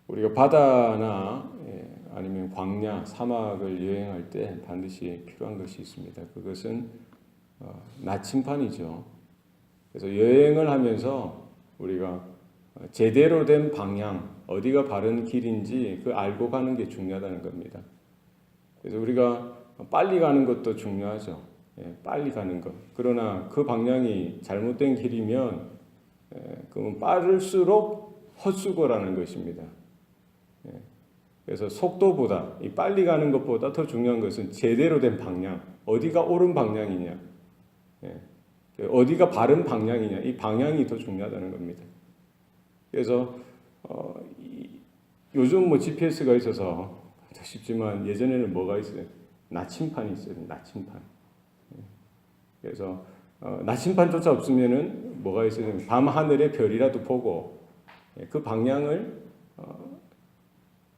우리가 바다나 아니면 광야, 사막을 여행할 때 반드시 필요한 것이 있습니다. 그것은 나침반이죠. 그래서 여행을 하면서 우리가 제대로 된 방향, 어디가 바른 길인지 그 알고 가는 게 중요하다는 겁니다. 그래서 우리가 빨리 가는 것도 중요하죠. 빨리 가는 것. 그러나 그 방향이 잘못된 길이면 그건 빠를수록 헛수고라는 것입니다. 그래서 속도보다, 이 빨리 가는 것보다 더 중요한 것은 제대로 된 방향, 어디가 옳은 방향이냐, 어디가 바른 방향이냐, 이 방향이 더 중요하다는 겁니다. 그래서 요즘 뭐 GPS가 있어서 더 쉽지만 예전에는 뭐가 있어요? 나침판이 있어요. 나침판. 그래서 나침판조차 없으면은 뭐가 있어요? 밤 하늘의 별이라도 보고 그 방향을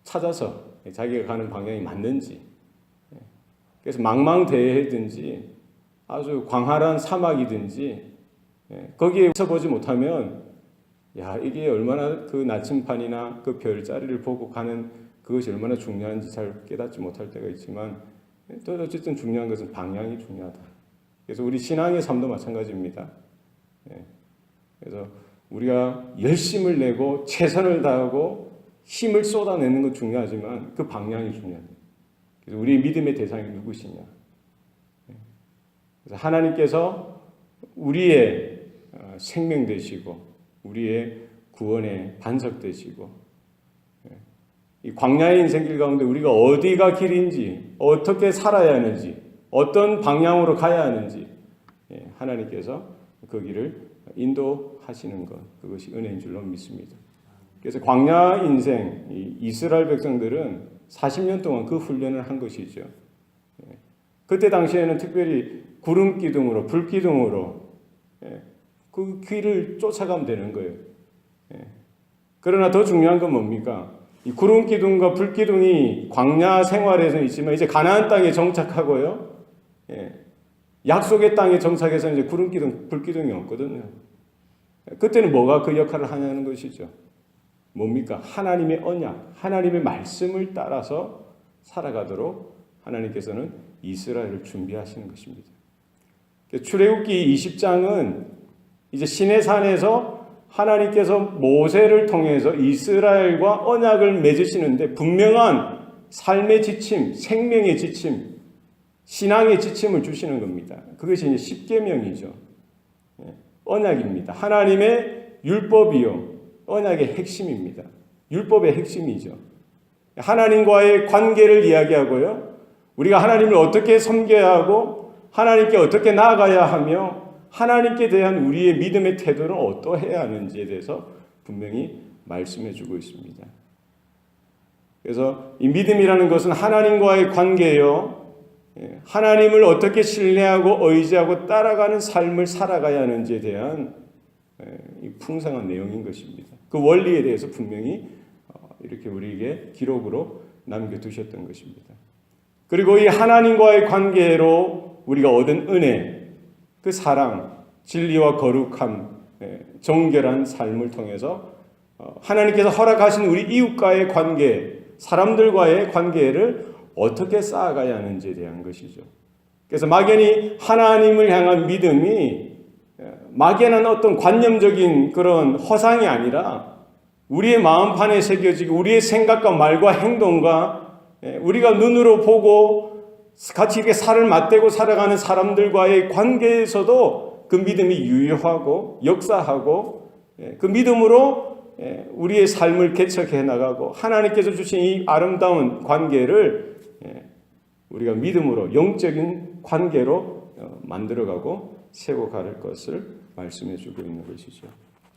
찾아서 자기가 가는 방향이 맞는지, 그래서 망망대해든지 아주 광활한 사막이든지 거기에 서보지 못하면 야, 이게 얼마나 그 나침판이나 그 별자리를 보고 가는 그것이 얼마나 중요한지 잘 깨닫지 못할 때가 있지만 또 어쨌든 중요한 것은 방향이 중요하다. 그래서 우리 신앙의 삶도 마찬가지입니다. 그래서 우리가 열심을 내고 최선을 다하고 힘을 쏟아내는 건 중요하지만 그 방향이 중요합니다. 그래서 우리 믿음의 대상이 누구시냐. 그래서 하나님께서 우리의 생명 되시고 우리의 구원의 반석 되시고 이 광야의 인생길 가운데 우리가 어디가 길인지 어떻게 살아야 하는지 어떤 방향으로 가야 하는지 하나님께서 그 길을 인도하시는 것, 그것이 은혜인 줄로 믿습니다. 그래서 광야 인생, 이스라엘 백성들은 40년 동안 그 훈련을 한 것이죠. 그때 당시에는 특별히 구름 기둥으로, 불 기둥으로 그 길을 쫓아가면 되는 거예요. 그러나 더 중요한 건 뭡니까? 이 구름 기둥과 불 기둥이 광야 생활에서 있지만 이제 가나안 땅에 정착하고요. 약속의 땅에 정착해서 이제 구름 기둥, 불 기둥이 없거든요. 그때는 뭐가 그 역할을 하냐는 것이죠. 뭡니까? 하나님의 언약, 하나님의 말씀을 따라서 살아가도록 하나님께서는 이스라엘을 준비하시는 것입니다. 출애굽기 20장은 이제 시내산에서 하나님께서 모세를 통해서 이스라엘과 언약을 맺으시는데 분명한 삶의 지침, 생명의 지침, 신앙의 지침을 주시는 겁니다. 그것이 이제 십계명이죠. 언약입니다. 하나님의 율법이요. 언약의 핵심입니다. 율법의 핵심이죠. 하나님과의 관계를 이야기하고요. 우리가 하나님을 어떻게 섬겨야 하고 하나님께 어떻게 나아가야 하며 하나님께 대한 우리의 믿음의 태도는 어떠해야 하는지에 대해서 분명히 말씀해 주고 있습니다. 그래서 이 믿음이라는 것은 하나님과의 관계요. 하나님을 어떻게 신뢰하고 의지하고 따라가는 삶을 살아가야 하는지에 대한 풍성한 내용인 것입니다. 그 원리에 대해서 분명히 이렇게 우리에게 기록으로 남겨두셨던 것입니다. 그리고 이 하나님과의 관계로 우리가 얻은 은혜, 그 사랑, 진리와 거룩함, 정결한 삶을 통해서 하나님께서 허락하신 우리 이웃과의 관계, 사람들과의 관계를 어떻게 쌓아가야 하는지에 대한 것이죠. 그래서 막연히 하나님을 향한 믿음이 막연한 어떤 관념적인 그런 허상이 아니라 우리의 마음판에 새겨지고 우리의 생각과 말과 행동과 우리가 눈으로 보고 같이 이렇게 살을 맞대고 살아가는 사람들과의 관계에서도 그 믿음이 유효하고 역사하고 그 믿음으로 우리의 삶을 개척해 나가고 하나님께서 주신 이 아름다운 관계를 우리가 믿음으로 영적인 관계로 만들어가고 세워갈 것을 말씀해 주고 있는 것이죠.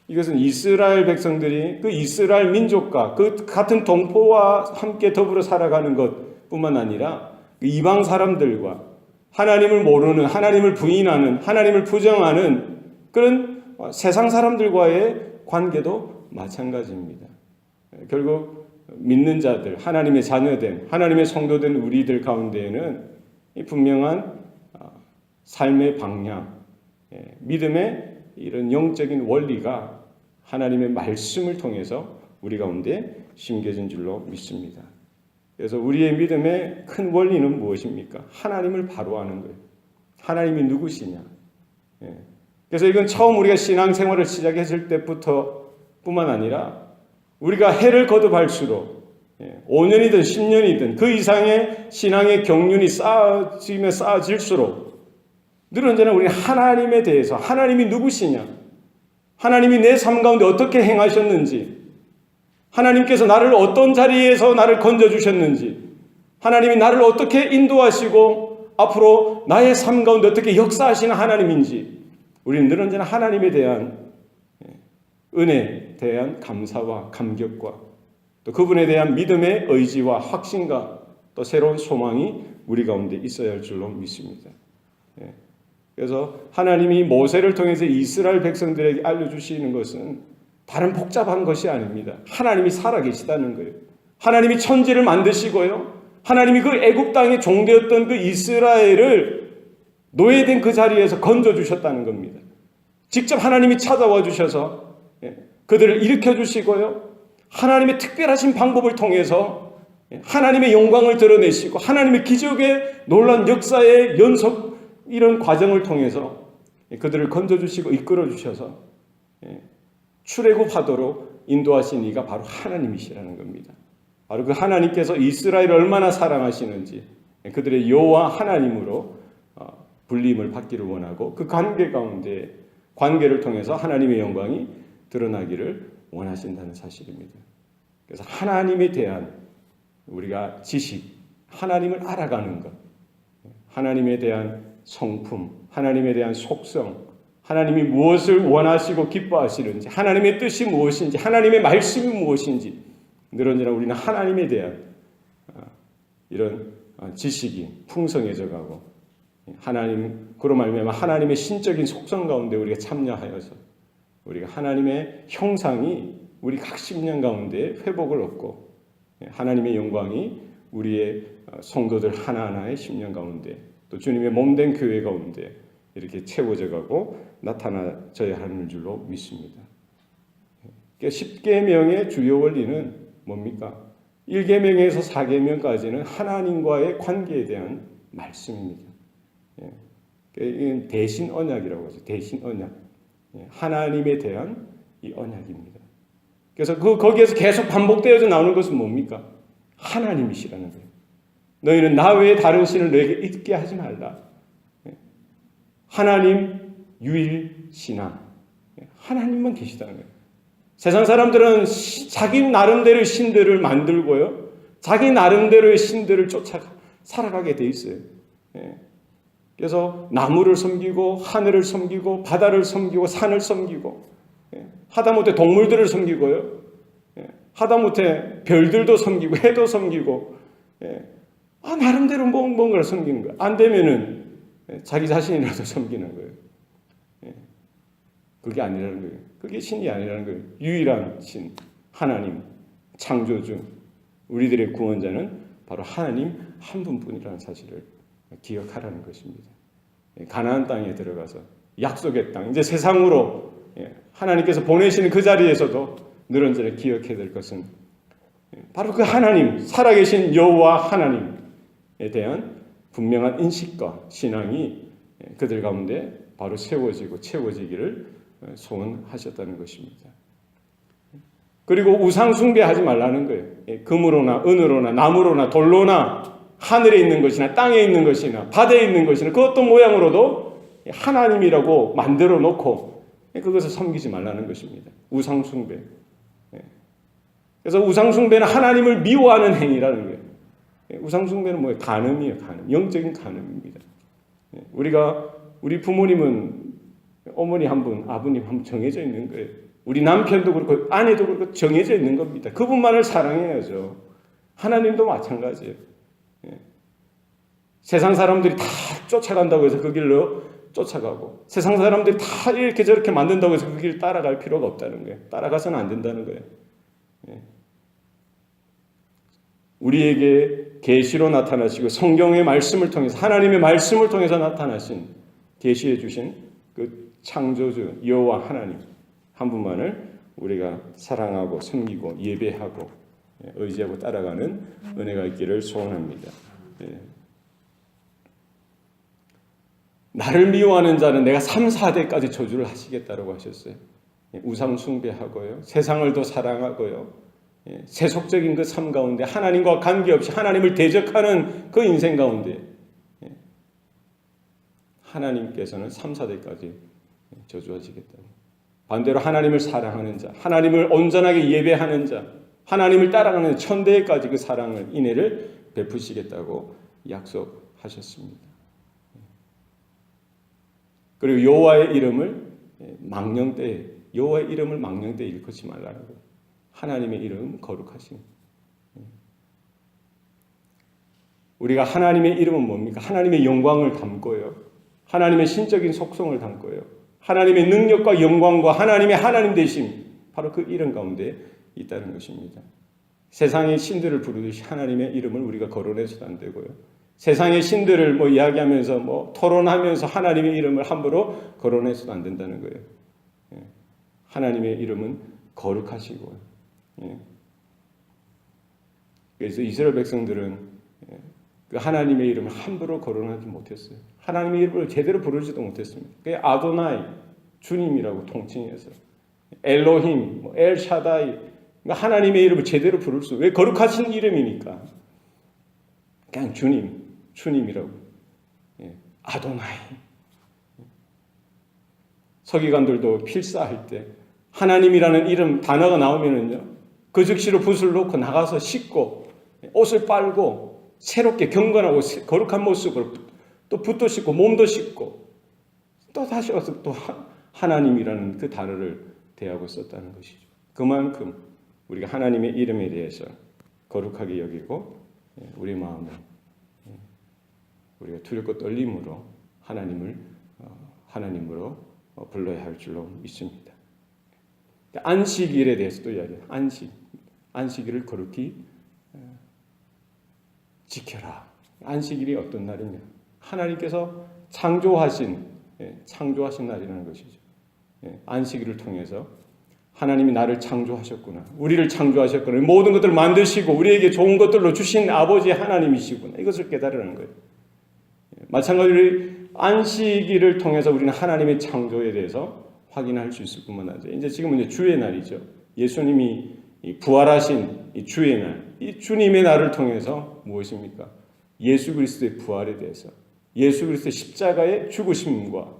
이것은 이스라엘 백성들이 그 이스라엘 민족과 그 같은 동포와 함께 더불어 살아가는 것뿐만 아니라 이방 사람들과 하나님을 모르는, 하나님을 부인하는, 하나님을 부정하는 그런 세상 사람들과의 관계도 마찬가지입니다. 결국 믿는 자들, 하나님의 자녀된, 하나님의 성도된 우리들 가운데에는 분명한 삶의 방향, 믿음의 이런 영적인 원리가 하나님의 말씀을 통해서 우리 가운데 심겨진 줄로 믿습니다. 그래서 우리의 믿음의 큰 원리는 무엇입니까? 하나님을 바로 아는 거예요. 하나님이 누구시냐. 그래서 이건 처음 우리가 신앙생활을 시작했을 때부터 뿐만 아니라 우리가 해를 거듭할수록 5년이든 10년이든 그 이상의 신앙의 경륜이 쌓아질수록 늘 언제나 우리는 하나님에 대해서 하나님이 누구시냐, 하나님이 내 삶 가운데 어떻게 행하셨는지, 하나님께서 나를 어떤 자리에서 나를 건져주셨는지, 하나님이 나를 어떻게 인도하시고 앞으로 나의 삶 가운데 어떻게 역사하시는 하나님인지 우리는 늘 언제나 하나님에 대한 은혜에 대한 감사와 감격과 또 그분에 대한 믿음의 의지와 확신과 또 새로운 소망이 우리 가운데 있어야 할 줄로 믿습니다. 그래서 하나님이 모세를 통해서 이스라엘 백성들에게 알려주시는 것은 다른 복잡한 것이 아닙니다. 하나님이 살아계시다는 거예요. 하나님이 천지를 만드시고요. 하나님이 그 애굽 땅에 종되었던 그 이스라엘을 노예된 그 자리에서 건져주셨다는 겁니다. 직접 하나님이 찾아와 주셔서 그들을 일으켜주시고요. 하나님의 특별하신 방법을 통해서 하나님의 영광을 드러내시고 하나님의 기적의 놀라운 역사의 연속 이런 과정을 통해서 그들을 건져주시고 이끌어주셔서 출애굽하도록 인도하신 이가 바로 하나님이시라는 겁니다. 바로 그 하나님께서 이스라엘을 얼마나 사랑하시는지 그들의 여호와 하나님으로 불림을 받기를 원하고 그 관계 가운데 관계를 통해서 하나님의 영광이 드러나기를 원하신다는 사실입니다. 그래서 하나님에 대한 우리가 지식, 하나님을 알아가는 것, 하나님에 대한 성품, 하나님에 대한 속성, 하나님이 무엇을 원하시고 기뻐하시는지, 하나님의 뜻이 무엇인지, 하나님의 말씀이 무엇인지 늘 언제나 우리는 하나님에 대한 이런 지식이 풍성해져 가고 그로 말미암아 하나님의 신적인 속성 가운데 우리가 참여하여서 우리가 하나님의 형상이 우리 각 십년 가운데 회복을 얻고 하나님의 영광이 우리의 성도들 하나하나의 십년 가운데 또 주님의 몸된 교회 가운데 이렇게 채워져 가고 나타나져야 하는 줄로 믿습니다. 10계명의 주요 원리는 뭡니까? 1계명에서 4계명까지는 하나님과의 관계에 대한 말씀입니다. 이건 대신 언약이라고 하죠. 대신 언약. 하나님에 대한 이 언약입니다. 그래서 거기에서 계속 반복되어져 나오는 것은 뭡니까? 하나님이시라는 거예요. 너희는 나 외에 다른 신을 너에게 있게 하지 말라. 하나님 유일 신앙. 하나님만 계시다는 거예요. 세상 사람들은 자기 나름대로의 신들을 만들고요. 자기 나름대로의 신들을 쫓아 살아가게 돼 있어요. 그래서 나무를 섬기고 하늘을 섬기고 바다를 섬기고 산을 섬기고 하다못해 동물들을 섬기고요. 하다못해 별들도 섬기고 해도 섬기고 나름대로 뭔가를 섬기는 거예요. 안 되면은 자기 자신이라도 섬기는 거예요. 그게 아니라는 거예요. 그게 신이 아니라는 거예요. 유일한 신, 하나님, 창조주, 우리들의 구원자는 바로 하나님 한 분뿐이라는 사실을 기억하라는 것입니다. 가나안 땅에 들어가서 약속의 땅, 이제 세상으로 하나님께서 보내시는 그 자리에서도 늘 언제나 기억해야 될 것은 바로 그 하나님, 살아계신 여호와 하나님에 대한 분명한 인식과 신앙이 그들 가운데 바로 세워지고 채워지기를 소원하셨다는 것입니다. 그리고 우상 숭배하지 말라는 거예요. 금으로나 은으로나 나무로나 돌로나 하늘에 있는 것이나 땅에 있는 것이나 바다에 있는 것이나 그 어떤 모양으로도 하나님이라고 만들어 놓고 그것을 섬기지 말라는 것입니다. 우상 숭배. 그래서 우상 숭배는 하나님을 미워하는 행위라는 거예요. 우상 숭배는 뭐예요? 간음이에요. 간음. 영적인 간음입니다. 우리 부모님은 어머니 한 분, 아버님 한 분 정해져 있는 거예요. 우리 남편도 그렇고 아내도 그렇고 정해져 있는 겁니다. 그분만을 사랑해야죠. 하나님도 마찬가지예요. 세상 사람들이 다 쫓아간다고 해서 그 길로 쫓아가고 세상 사람들이 다 이렇게 저렇게 만든다고 해서 그 길 따라갈 필요가 없다는 거예요. 따라가서는 안 된다는 거예요. 우리에게 계시로 나타나시고 성경의 말씀을 통해서 하나님의 말씀을 통해서 나타나신 계시해 주신 그 창조주 여호와 하나님 한 분만을 우리가 사랑하고 섬기고 예배하고 의지하고 따라가는 은혜가 있기를 소원합니다. 나를 미워하는 자는 내가 3, 4대까지 저주를 하시겠다라고 하셨어요. 우상 숭배하고요. 세상을 더 사랑하고요. 세속적인 그 삶 가운데 하나님과 관계없이 하나님을 대적하는 그 인생 가운데 하나님께서는 3, 4대까지 저주하시겠다. 반대로 하나님을 사랑하는 자, 하나님을 온전하게 예배하는 자, 하나님을 따라가는 천대까지 그 사랑을, 인애를 베푸시겠다고 약속하셨습니다. 그리고 여호와의 이름을 망령되이 일컫지 말라고. 하나님의 이름 거룩하신. 우리가 하나님의 이름은 뭡니까? 하나님의 영광을 담고요. 하나님의 신적인 속성을 담고요. 하나님의 능력과 영광과 하나님의 하나님 되심, 바로 그 이름 가운데 있다는 것입니다. 세상의 신들을 부르듯이 하나님의 이름을 우리가 거론해서도 안 되고요. 세상의 신들을 이야기하면서 토론하면서 하나님의 이름을 함부로 거론해서도 안 된다는 거예요. 하나님의 이름은 거룩하시고요. 그래서 이스라엘 백성들은 그 하나님의 이름을 함부로 거론하지 못했어요. 하나님의 이름을 제대로 부르지도 못했습니다. 그게 아도나이, 주님이라고 통칭해서 엘로힘, 엘샤다이, 하나님의 이름을 제대로 부를 수. 왜? 거룩하신 이름이니까. 그냥 주님이라고. 아도나이. 서기관들도 필사할 때 하나님이라는 이름 단어가 나오면은요, 그 즉시로 붓을 놓고 나가서 씻고 옷을 빨고 새롭게 경건하고 거룩한 모습으로 또 붓도 씻고 몸도 씻고 또 다시 와서 또 하나님이라는 그 단어를 대하고 썼다는 것이죠. 그만큼 우리가 하나님의 이름에 대해서 거룩하게 여기고 우리 마음을 우리가 두렵고 떨림으로 하나님으로 불러야 할 줄로 믿습니다. 안식일에 대해서도 이야기해요. 안식일을 거룩히 지켜라. 안식일이 어떤 날이냐? 하나님께서 창조하신 날이라는 것이죠. 안식일을 통해서 하나님이 나를 창조하셨구나. 우리를 창조하셨구나. 모든 것들을 만드시고 우리에게 좋은 것들로 주신 아버지 하나님이시구나. 이것을 깨달으라는 거예요. 마찬가지로 안식일을 통해서 우리는 하나님의 창조에 대해서 확인할 수 있을 뿐만 아니라 지금은 주의 날이죠. 예수님이 부활하신 이 주의 날, 이 주님의 날을 통해서 무엇입니까? 예수 그리스도의 부활에 대해서, 예수 그리스도의 십자가의 죽으심과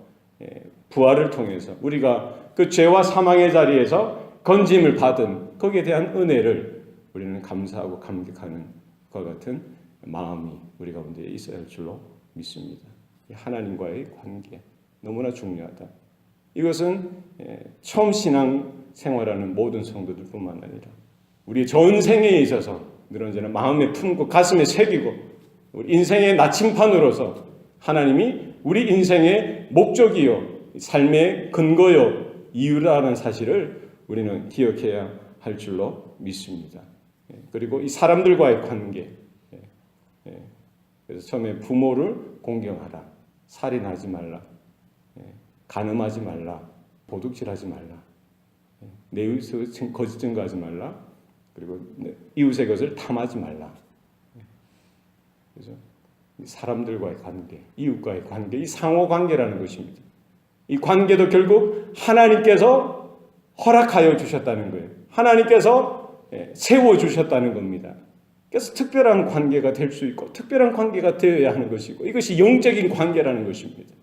부활을 통해서 우리가 그 죄와 사망의 자리에서 건짐을 받은 거기에 대한 은혜를 우리는 감사하고 감격하는 것과 같은 마음이 우리 가운데 있어야 할 줄로 믿습니다. 하나님과의 관계 너무나 중요하다. 이것은 처음 신앙 생활하는 모든 성도들뿐만 아니라 우리 전생에 있어서 늘 언제나 마음에 품고 가슴에 새기고 우리 인생의 나침판으로서 하나님이 우리 인생의 목적이요 삶의 근거요 이유라는 사실을 우리는 기억해야 할 줄로 믿습니다. 그리고 이 사람들과의 관계, 그래서 처음에 부모를 공경하라, 살인하지 말라, 간음하지 말라, 도둑질하지 말라, 내 이웃의 거짓 증거하지 말라, 그리고 이웃의 것을 탐하지 말라. 그래서 사람들과의 관계, 이웃과의 관계, 이 상호 관계라는 것입니다. 이 관계도 결국 하나님께서 허락하여 주셨다는 거예요. 하나님께서 세워 주셨다는 겁니다. 그래서 특별한 관계가 될 수 있고 특별한 관계가 되어야 하는 것이고 이것이 영적인 관계라는 것입니다.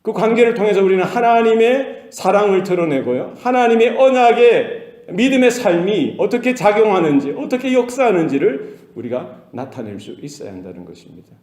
그 관계를 통해서 우리는 하나님의 사랑을 드러내고요. 하나님의 언약의 믿음의 삶이 어떻게 작용하는지, 어떻게 역사하는지를 우리가 나타낼 수 있어야 한다는 것입니다.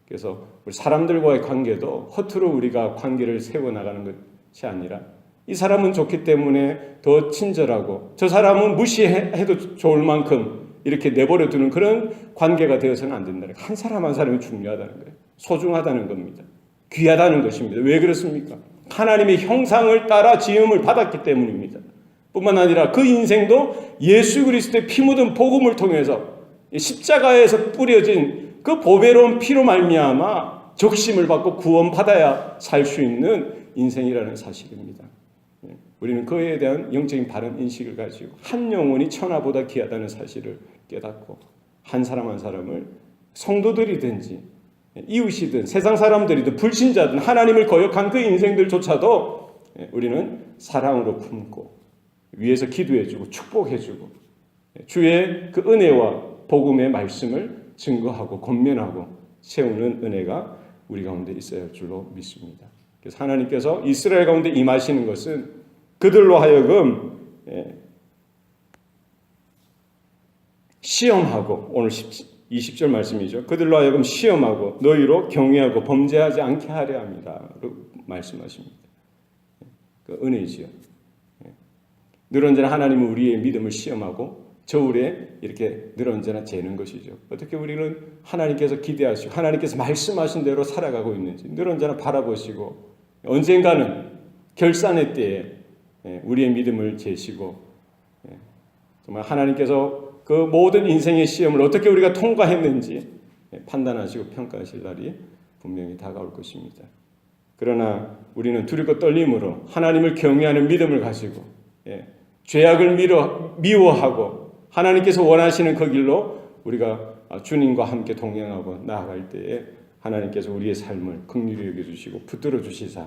그래서 우리 사람들과의 관계도 허투루 우리가 관계를 세워나가는 것이 아니라 이 사람은 좋기 때문에 더 친절하고 저 사람은 무시해도 좋을 만큼 이렇게 내버려 두는 그런 관계가 되어서는 안 된다는 거예요. 한 사람 한 사람이 중요하다는 거예요. 소중하다는 겁니다. 귀하다는 것입니다. 왜 그렇습니까? 하나님의 형상을 따라 지음을 받았기 때문입니다. 뿐만 아니라 그 인생도 예수 그리스도의 피 묻은 복음을 통해서 십자가에서 뿌려진 그 보배로운 피로 말미암아 적심을 받고 구원받아야 살 수 있는 인생이라는 사실입니다. 우리는 그에 대한 영적인 바른 인식을 가지고 한 영혼이 천하보다 귀하다는 사실을 깨닫고 한 사람 한 사람을 성도들이든지 이웃이든 세상 사람들이든 불신자든 하나님을 거역한 그 인생들조차도 우리는 사랑으로 품고 위에서 기도해주고 축복해주고 주의 그 은혜와 복음의 말씀을 증거하고 권면하고 세우는 은혜가 우리 가운데 있어야 할 줄로 믿습니다. 그래서 하나님께서 이스라엘 가운데 임하시는 것은 그들로 하여금 시험하고, 오늘 20절 말씀이죠. 그들로 하여금 시험하고 너희로 경외하고 범죄하지 않게 하려 합니다. 말씀하십니다. 그 은혜지요. 늘 언제나 하나님은 우리의 믿음을 시험하고 저울에 이렇게 늘 언제나 재는 것이죠. 어떻게 우리는 하나님께서 기대하시고 하나님께서 말씀하신 대로 살아가고 있는지 늘 언제나 바라보시고 언젠가는 결산의 때에 우리의 믿음을 재시고 정말 하나님께서 그 모든 인생의 시험을 어떻게 우리가 통과했는지 판단하시고 평가하실 날이 분명히 다가올 것입니다. 그러나 우리는 두렵고 떨림으로 하나님을 경외하는 믿음을 가지고 죄악을 미워하고 하나님께서 원하시는 그 길로 우리가 주님과 함께 동행하고 나아갈 때에 하나님께서 우리의 삶을 긍휼히 여겨주시고 붙들어 주시사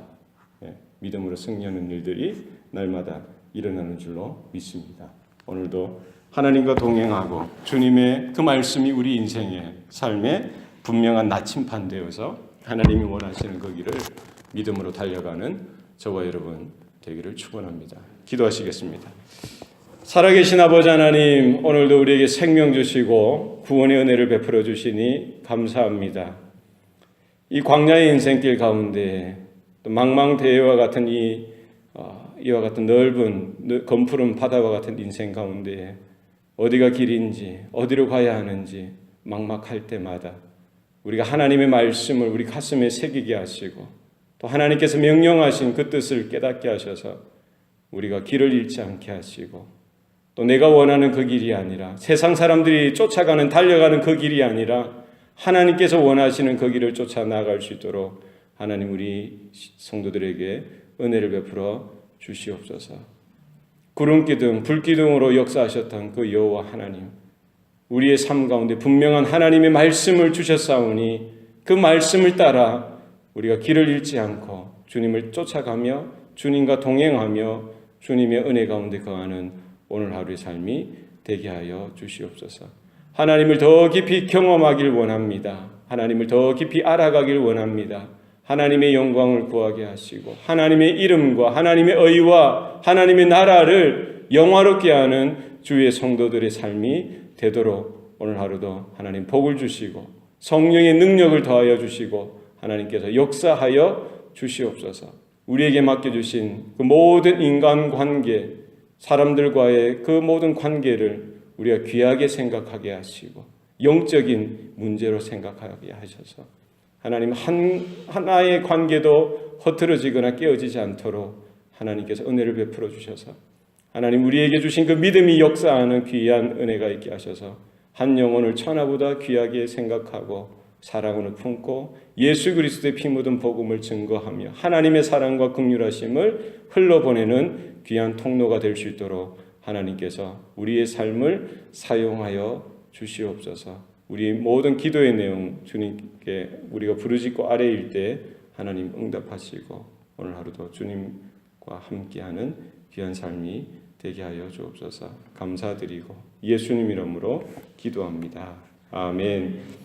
믿음으로 승리하는 일들이 날마다 일어나는 줄로 믿습니다. 오늘도 하나님과 동행하고 주님의 그 말씀이 우리 인생의 삶에 분명한 나침판 되어서 하나님이 원하시는 그 길을 믿음으로 달려가는 저와 여러분 되기를 축원합니다. 기도하시겠습니다. 살아계신 아버지 하나님, 오늘도 우리에게 생명 주시고 구원의 은혜를 베풀어 주시니 감사합니다. 이 광야의 인생길 가운데 또 망망대해와 같은 이와 같은 넓은 검푸른 바다와 같은 인생 가운데 어디가 길인지 어디로 가야 하는지 막막할 때마다 우리가 하나님의 말씀을 우리 가슴에 새기게 하시고 또 하나님께서 명령하신 그 뜻을 깨닫게 하셔서 우리가 길을 잃지 않게 하시고 또 내가 원하는 그 길이 아니라 세상 사람들이 쫓아가는 달려가는 그 길이 아니라 하나님께서 원하시는 그 길을 쫓아 나아갈 수 있도록 하나님 우리 성도들에게 은혜를 베풀어 주시옵소서. 구름기둥 불기둥으로 역사하셨던 그 여호와 하나님, 우리의 삶 가운데 분명한 하나님의 말씀을 주셨사오니 그 말씀을 따라 우리가 길을 잃지 않고 주님을 쫓아가며 주님과 동행하며 주님의 은혜 가운데 거하는 오늘 하루의 삶이 되게 하여 주시옵소서. 하나님을 더 깊이 경험하길 원합니다. 하나님을 더 깊이 알아가길 원합니다. 하나님의 영광을 구하게 하시고 하나님의 이름과 하나님의 의와 하나님의 나라를 영화롭게 하는 주의 성도들의 삶이 되도록 오늘 하루도 하나님 복을 주시고 성령의 능력을 더하여 주시고 하나님께서 역사하여 주시옵소서. 우리에게 맡겨주신 그 모든 인간관계, 사람들과의 그 모든 관계를 우리가 귀하게 생각하게 하시고 영적인 문제로 생각하게 하셔서 하나님 하나의 관계도 흐트러지거나 깨어지지 않도록 하나님께서 은혜를 베풀어 주셔서 하나님 우리에게 주신 그 믿음이 역사하는 귀한 은혜가 있게 하셔서 한 영혼을 천하보다 귀하게 생각하고 사랑으로 품고 예수 그리스도의 피 묻은 복음을 증거하며 하나님의 사랑과 긍휼하심을 흘러보내는 귀한 통로가 될 수 있도록 하나님께서 우리의 삶을 사용하여 주시옵소서. 우리 모든 기도의 내용 주님께 우리가 부르짖고 아뢰일 때 하나님 응답하시고 오늘 하루도 주님과 함께하는 귀한 삶이 되게 하여 주옵소서. 감사드리고 예수님 이름으로 기도합니다. 아멘.